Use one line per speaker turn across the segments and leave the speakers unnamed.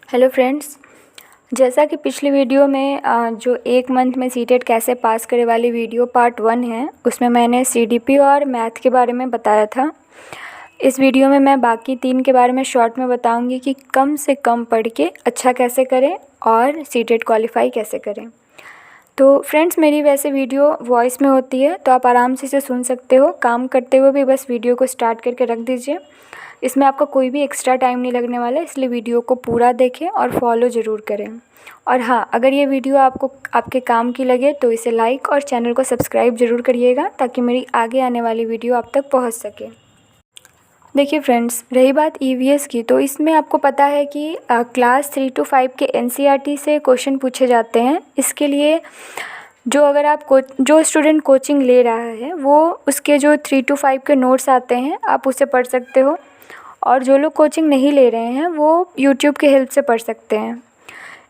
Hello friends. जैसा कि पिछली वीडियो में जो एक मंथ में सीटेट कैसे पास करे वाली वीडियो पार्ट 1 है, उसमें मैंने सीडीपी और मैथ के बारे में बताया था। इस वीडियो में मैं बाकी 3 के बारे में शॉर्ट में बताऊंगी कि कम से कम पढ़ के अच्छा कैसे करें और सीटेट क्वालिफाई कैसे करें। तो फ्रेंड्स, मेरी वैसे वीडियो वॉइस में होती है तो आप आराम से इसे सुन सकते हो। काम करते हुए भी बस वीडियो को स्टार्ट करके रख दीजिए। इसमें आपका कोई भी एक्स्ट्रा टाइम नहीं लगने वाला है, इसलिए वीडियो को पूरा देखें और फॉलो ज़रूर करें। और हाँ, अगर ये वीडियो आपको आपके काम की लगे तो इसे लाइक और चैनल को सब्सक्राइब ज़रूर करिएगा ताकि मेरी आगे आने वाली वीडियो आप तक पहुँच सके। देखिए फ्रेंड्स, रही बात ईवीएस की, तो इसमें आपको पता है कि क्लास 3 to 5 के एनसीईआरटी से क्वेश्चन पूछे जाते हैं। इसके लिए जो स्टूडेंट कोचिंग ले रहा है वो उसके जो 3 to 5 के नोट्स आते हैं आप उसे पढ़ सकते हो, और जो लोग कोचिंग नहीं ले रहे हैं वो यूट्यूब के हेल्प से पढ़ सकते हैं।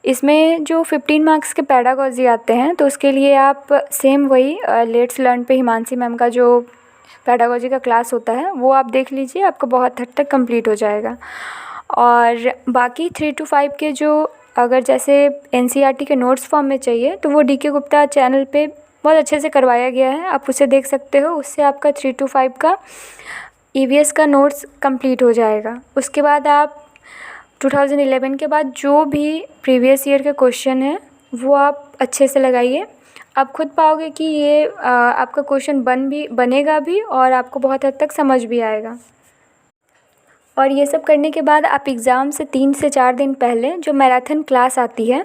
इसमें जो 15 मार्क्स के पैडागॉजी आते हैं तो उसके लिए आप सेम वही लेट्स लर्न पे हिमांशी मैम का जो पैडागॉजी का क्लास होता है वो आप देख लीजिए, आपका बहुत हद तक कंप्लीट हो जाएगा। और बाकी 3 to 5 के जो अगर जैसे एनसीईआरटी के नोट्स फॉर्म में चाहिए तो वो डीके गुप्ता चैनल पे बहुत अच्छे से करवाया गया है, आप उसे देख सकते हो। उससे आपका 3 to 5 का ईवीएस का नोट्स कंप्लीट हो जाएगा। उसके बाद आप 2011 के बाद जो भी प्रीवियस ईयर के क्वेश्चन हैं वो आप अच्छे से लगाइए। आप खुद पाओगे कि ये आपका क्वेश्चन बनेगा भी और आपको बहुत हद तक समझ भी आएगा। और ये सब करने के बाद आप एग्ज़ाम से 3 से 4 दिन पहले जो मैराथन क्लास आती है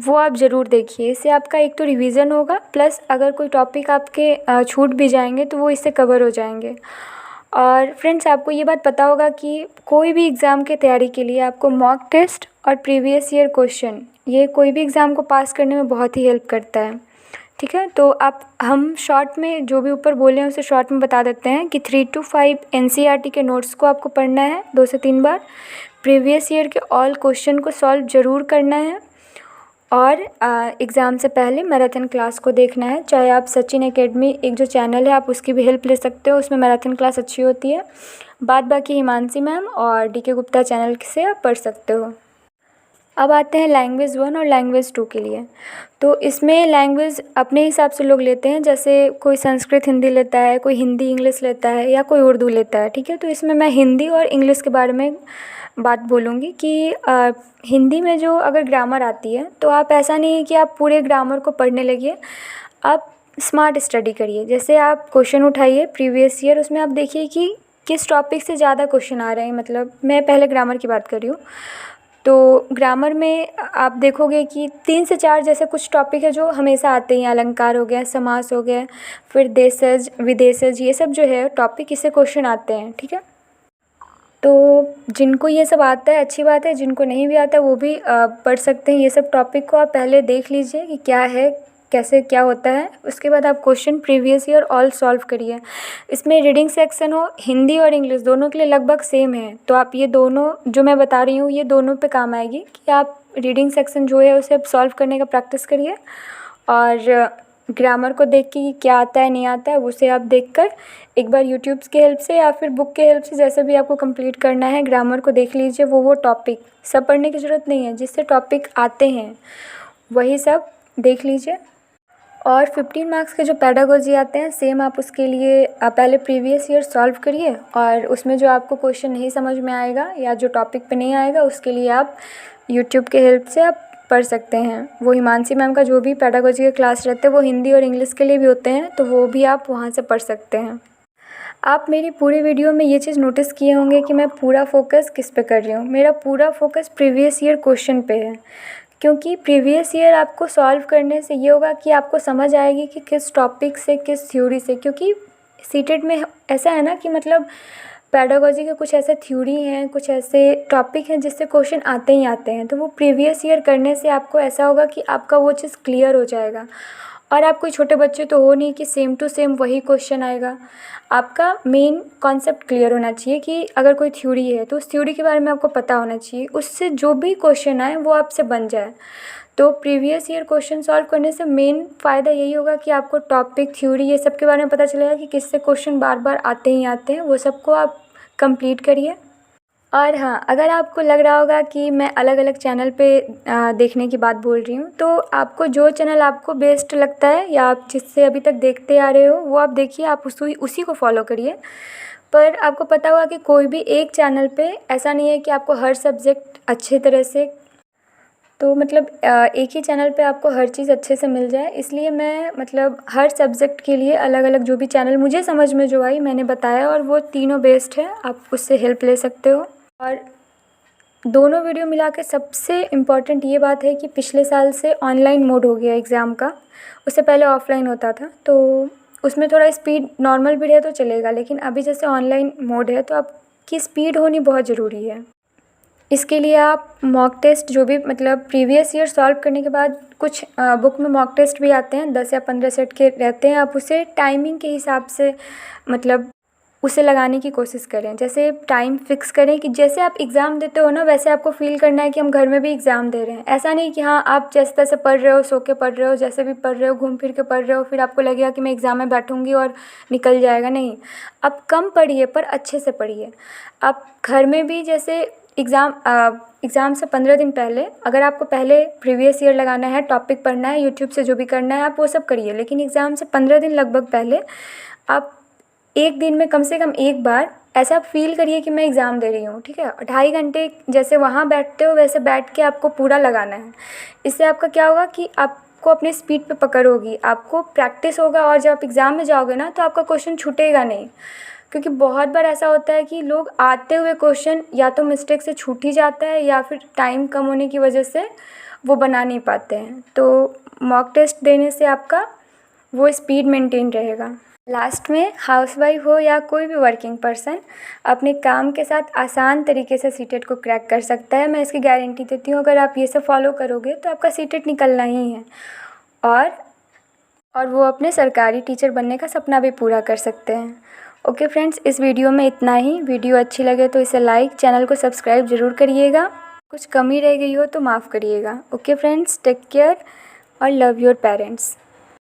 वो आप ज़रूर देखिए। इससे आपका एक तो रिवीजन होगा, प्लस अगर कोई टॉपिक आपके छूट भी जाएंगे तो वो इससे कवर हो जाएंगे। और फ्रेंड्स, आपको ये बात पता होगा कि कोई भी एग्ज़ाम की तैयारी के लिए आपको मॉक टेस्ट और प्रीवियस ईयर क्वेश्चन ये कोई भी एग्ज़ाम को पास करने में बहुत ही हेल्प करता है। ठीक है, तो हम शॉर्ट में जो भी ऊपर बोले हैं उसे शॉर्ट में बता देते हैं कि 3 to 5 एनसीईआरटी के नोट्स को आपको पढ़ना है 2 से 3 बार। प्रीवियस ईयर के ऑल क्वेश्चन को सॉल्व ज़रूर करना है, और एग्ज़ाम से पहले मैराथन क्लास को देखना है। चाहे आप सचिन एकेडमी एक जो चैनल है आप उसकी भी हेल्प ले सकते हो, उसमें मैराथन क्लास अच्छी होती है। बाद बाकी हिमांशी मैम और डीके गुप्ता चैनल से आप पढ़ सकते हो। अब आते हैं लैंग्वेज 1 और लैंग्वेज 2 के लिए। तो इसमें लैंग्वेज अपने हिसाब से लोग लेते हैं, जैसे कोई संस्कृत हिंदी लेता है, कोई हिंदी इंग्लिश लेता है या कोई उर्दू लेता है। ठीक है, तो इसमें मैं हिंदी और इंग्लिश के बारे में बात बोलूँगी कि हिंदी में जो अगर ग्रामर आती है तो आप ऐसा नहीं है कि आप पूरे ग्रामर को पढ़ने लगिए, आप स्मार्ट स्टडी करिए। जैसे आप क्वेश्चन उठाइए प्रीवियस ईयर, उसमें आप देखिए कि किस टॉपिक से ज़्यादा क्वेश्चन आ रहे हैं। मतलब मैं पहले ग्रामर की बात कर रही हूँ, तो ग्रामर में आप देखोगे कि 3 से 4 जैसे कुछ टॉपिक है जो हमेशा आते हैं। अलंकार हो गया, समास हो गया, फिर देशज विदेशज, ये सब जो है टॉपिक इससे क्वेश्चन आते हैं। ठीक है, तो जिनको ये सब आता है अच्छी बात है, जिनको नहीं भी आता है वो भी पढ़ सकते हैं। ये सब टॉपिक को आप पहले देख लीजिए कि क्या है, कैसे क्या होता है। उसके बाद आप question previous year all solve करिए। इसमें रीडिंग सेक्शन हो हिंदी और इंग्लिश दोनों के लिए लगभग सेम है, तो आप ये दोनों जो मैं बता रही हूँ ये दोनों पे काम आएगी कि आप रीडिंग सेक्शन जो है उसे आप सॉल्व करने का प्रैक्टिस करिए, और ग्रामर को देख के क्या आता है नहीं आता है उसे आप देखकर एक बार यूट्यूब के हेल्प से या फिर बुक के हेल्प से जैसे भी आपको कंप्लीट करना है ग्रामर को देख लीजिए। वो टॉपिक सब पढ़ने की ज़रूरत नहीं है, जिससे टॉपिक आते हैं वही सब देख लीजिए। और 15 मार्क्स के जो पैडागॉजी आते हैं सेम आप उसके लिए पहले प्रीवियस ईयर सॉल्व करिए, और उसमें जो आपको क्वेश्चन नहीं समझ में आएगा या जो टॉपिक पे नहीं आएगा उसके लिए आप यूट्यूब के हेल्प से आप पढ़ सकते हैं। वो हिमांशी मैम का जो भी पैडागॉजी के क्लास रहते हैं वो हिंदी और इंग्लिश के लिए भी होते हैं, तो वो भी आप वहाँ से पढ़ सकते हैं। आप मेरी पूरी वीडियो में ये चीज़ नोटिस किए होंगे कि मैं पूरा फोकस किस पे कर रही हूँ। मेरा पूरा फोकस प्रीवियस ईयर क्वेश्चन पे है, क्योंकि प्रीवियस ईयर आपको सॉल्व करने से ये होगा कि आपको समझ आएगी कि किस टॉपिक से किस थ्योरी से। क्योंकि सीटेट में ऐसा है ना कि मतलब पैडागॉजी के कुछ ऐसे थ्योरी हैं, कुछ ऐसे टॉपिक हैं जिससे क्वेश्चन आते ही आते हैं, तो वो प्रीवियस ईयर करने से आपको ऐसा होगा कि आपका वो चीज़ क्लियर हो जाएगा। और आप कोई छोटे बच्चे तो हो नहीं कि सेम टू सेम वही क्वेश्चन आएगा। आपका मेन कॉन्सेप्ट क्लियर होना चाहिए कि अगर कोई थ्योरी है तो उस थ्योरी के बारे में आपको पता होना चाहिए, उससे जो भी क्वेश्चन आए वो आपसे बन जाए। तो प्रीवियस ईयर क्वेश्चन सॉल्व करने से मेन फ़ायदा यही होगा कि आपको टॉपिक थ्योरी ये सब के बारे में पता चलेगा कि किससे क्वेश्चन बार बार आते ही आते हैं। वो सबको आप कंप्लीट करिए। और हाँ, अगर आपको लग रहा होगा कि मैं अलग अलग चैनल पे देखने की बात बोल रही हूँ, तो आपको जो चैनल आपको बेस्ट लगता है या आप जिससे अभी तक देखते आ रहे हो वो आप देखिए, आप उसी को फॉलो करिए। पर आपको पता होगा कि कोई भी एक चैनल पे ऐसा नहीं है कि आपको हर सब्जेक्ट अच्छे तरह से, तो मतलब एक ही चैनल पे आपको हर चीज़ अच्छे से मिल जाए, इसलिए मैं मतलब हर सब्जेक्ट के लिए अलग अलग जो भी चैनल मुझे समझ में जो आई मैंने बताया, और वो तीनों बेस्ट है, आप उससे हेल्प ले सकते हो। और दोनों वीडियो मिला के सबसे इम्पॉर्टेंट ये बात है कि पिछले साल से ऑनलाइन मोड हो गया एग्ज़ाम का। उससे पहले ऑफ़लाइन होता था, तो उसमें थोड़ा स्पीड नॉर्मल भी रहे तो चलेगा, लेकिन अभी जैसे ऑनलाइन मोड है तो आपकी स्पीड होनी बहुत ज़रूरी है। इसके लिए आप मॉक टेस्ट जो भी मतलब प्रीवियस ईयर सॉल्व करने के बाद कुछ बुक में मॉक टेस्ट भी आते हैं, 10 या 15 सेट के रहते हैं, आप उसे टाइमिंग के हिसाब से मतलब उसे लगाने की कोशिश करें। जैसे टाइम फिक्स करें कि जैसे आप एग्ज़ाम देते हो ना, वैसे आपको फ़ील करना है कि हम घर में भी एग्ज़ाम दे रहे हैं। ऐसा नहीं कि हाँ आप जैसे तैसे पढ़ रहे हो, सो के पढ़ रहे हो, जैसे भी पढ़ रहे हो, घूम फिर के पढ़ रहे हो, फिर आपको लगेगा कि मैं एग्ज़ाम में बैठूँगी और निकल जाएगा। नहीं, आप कम पढ़िए पर अच्छे से पढ़िए। आप घर में भी जैसे एग्ज़ाम से 15 दिन पहले अगर आपको पहले प्रीवियस ईयर लगाना है, टॉपिक पढ़ना है, यूट्यूब से जो भी करना है आप वो सब करिए, लेकिन एग्ज़ाम से 15 दिन लगभग पहले आप एक दिन में कम से कम एक बार ऐसा फ़ील करिए कि मैं एग्ज़ाम दे रही हूँ, ठीक है। 2.5 घंटे जैसे वहाँ बैठते हो वैसे बैठ के आपको पूरा लगाना है। इससे आपका क्या होगा कि आपको अपनी स्पीड पे पकड़ होगी, आपको प्रैक्टिस होगा, और जब आप एग्ज़ाम में जाओगे ना तो आपका क्वेश्चन छूटेगा नहीं। क्योंकि बहुत बार ऐसा होता है कि लोग आते हुए क्वेश्चन या तो मिस्टेक से छूट ही जाता है या फिर टाइम कम होने की वजह से वो बना नहीं पाते हैं। तो मॉक टेस्ट देने से आपका वो स्पीड मेंटेन रहेगा। लास्ट में हाउसवाइफ हो या कोई भी वर्किंग पर्सन अपने काम के साथ आसान तरीके से सीटेट को क्रैक कर सकता है। मैं इसकी गारंटी देती हूँ, अगर आप ये सब फॉलो करोगे तो आपका सीटेट निकलना ही है, और वो अपने सरकारी टीचर बनने का सपना भी पूरा कर सकते हैं। ओके फ्रेंड्स, इस वीडियो में इतना ही। वीडियो अच्छी लगे तो इसे लाइक, चैनल को सब्सक्राइब ज़रूर करिएगा। कुछ कमी रह गई हो तो माफ़ करिएगा। ओके फ्रेंड्स, टेक केयर और लव योर पेरेंट्स।